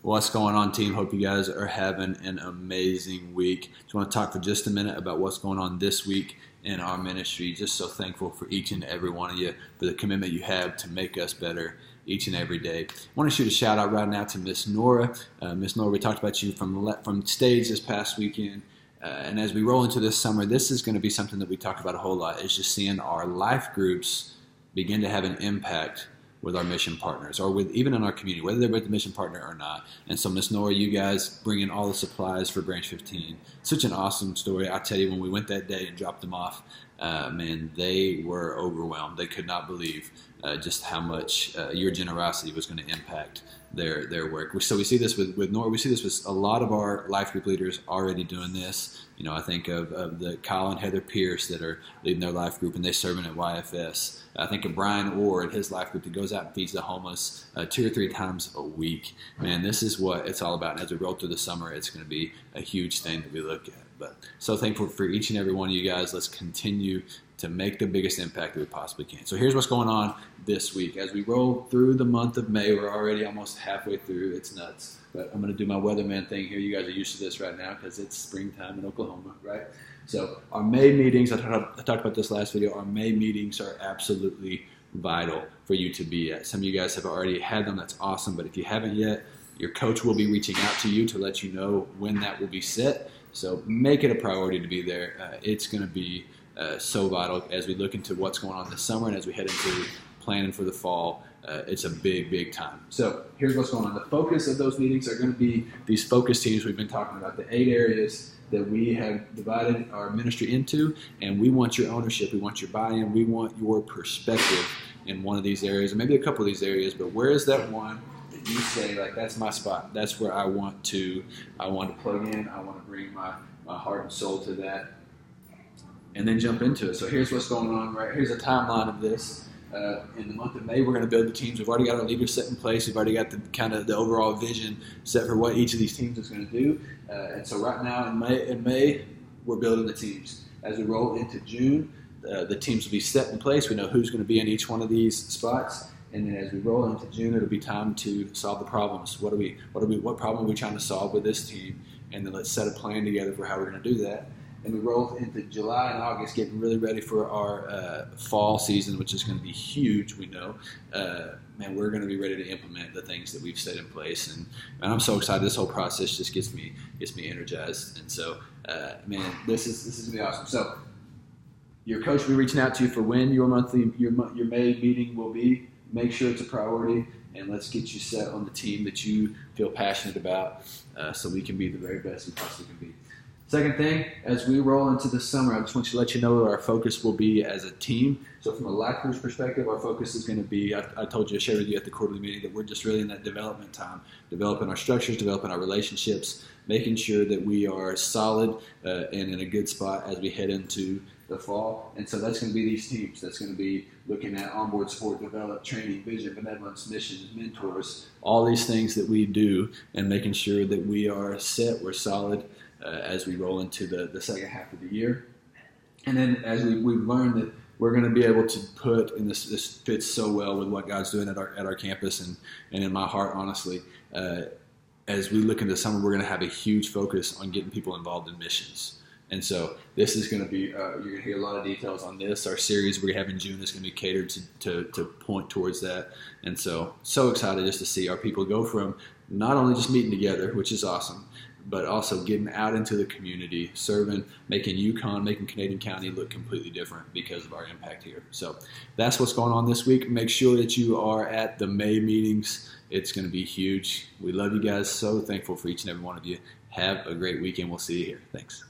What's going on, team? Hope you guys are having an amazing week. Just want to talk for just a minute about what's going on this week in our ministry. Just so thankful for each and every one of you, for the commitment you have to make us better each and every day. I want to shoot a shout out right now to Miss Nora. Miss Nora, we talked about you from stage this past weekend. And as we roll into this summer, this is going to be something that we talk about a whole lot, is just seeing our life groups begin to have an impact with our mission partners, or with even in our community, whether they're with the mission partner or not. And so, Miss Nora, you guys bring in all the supplies for Branch 15. Such an awesome story. I tell you, when we went that day and dropped them off, man, they were overwhelmed. They could not believe just how much your generosity was going to impact their work. So we see this with Nora. We see this with a lot of our life group leaders already doing this. You know, I think of the Kyle and Heather Pierce that are leading their life group, and they're serving at YFS. I think of Brian Orr and his life group that goes out and feeds the homeless 2 or 3 times a week. Man, this is what it's all about. And as we roll through the summer, it's going to be a huge thing that we look at. But so thankful for each and every one of you guys. Let's continue to make the biggest impact that we possibly can. So here's what's going on this week. As we roll through the month of May, we're already almost halfway through. It's nuts. But I'm going to do my weatherman thing here. You guys are used to this right now because it's springtime in Oklahoma, right? So our May meetings, I talked about this last video, our May meetings are absolutely vital for you to be at. Some of you guys have already had them. That's awesome. But if you haven't yet, your coach will be reaching out to you to let you know when that will be set. So make it a priority to be there. It's going to be so vital as we look into what's going on this summer and as we head into planning for the fall. It's a big, big time. So here's what's going on. The focus of those meetings are going to be these focus teams we've been talking about, the 8 areas that we have divided our ministry into, and we want your ownership, we want your buy-in, we want your perspective in one of these areas, or maybe a couple of these areas, but where is that one that you say, like, that's my spot, that's where I want to plug in, I want to bring my heart and soul to that, and then jump into it. So here's what's going on, right? Here's a timeline of this. In the month of May, we're going to build the teams. We've already got our leaders set in place. We've already got the overall vision set for what each of these teams is going to do. And so right now in May, we're building the teams. As we roll into June, the teams will be set in place. We know who's going to be in each one of these spots. And then as we roll into June, it'll be time to solve the problems. What problem are we trying to solve with this team? And then let's set a plan together for how we're going to do that. And we roll into July and August, getting really ready for our fall season, which is going to be huge, we know. Man, we're going to be ready to implement the things that we've set in place. And I'm so excited. This whole process just gets me energized. And so, man, this is going to be awesome. So your coach will be reaching out to you for when your May meeting will be. Make sure it's a priority, and let's get you set on the team that you feel passionate about so we can be the very best we possibly can be. Second thing, as we roll into the summer, I just want to let you know what our focus will be as a team. So from a life group's perspective, our focus is going to be, I told you, I shared with you at the quarterly meeting, that we're just really in that development time, developing our structures, developing our relationships, making sure that we are solid and in a good spot as we head into the fall. And so that's going to be these teams. That's going to be looking at onboard support, develop, training, vision, benevolence, missions, mentors, all these things that we do, and making sure that we are set, we're solid, as we roll into the second half of the year. And then as we've learned that we're going to be able to put, and this fits so well with what God's doing at our campus and in my heart, honestly, as we look into summer, we're going to have a huge focus on getting people involved in missions. And so this is going to be, you're going to hear a lot of details on this. Our series we have in June is going to be catered to point towards that. And so excited just to see our people go from not only just meeting together, which is awesome, but also getting out into the community, serving, making Canadian County look completely different because of our impact here. So that's what's going on this week. Make sure that you are at the May meetings. It's going to be huge. We love you guys. So thankful for each and every one of you. Have a great weekend. We'll see you here. Thanks.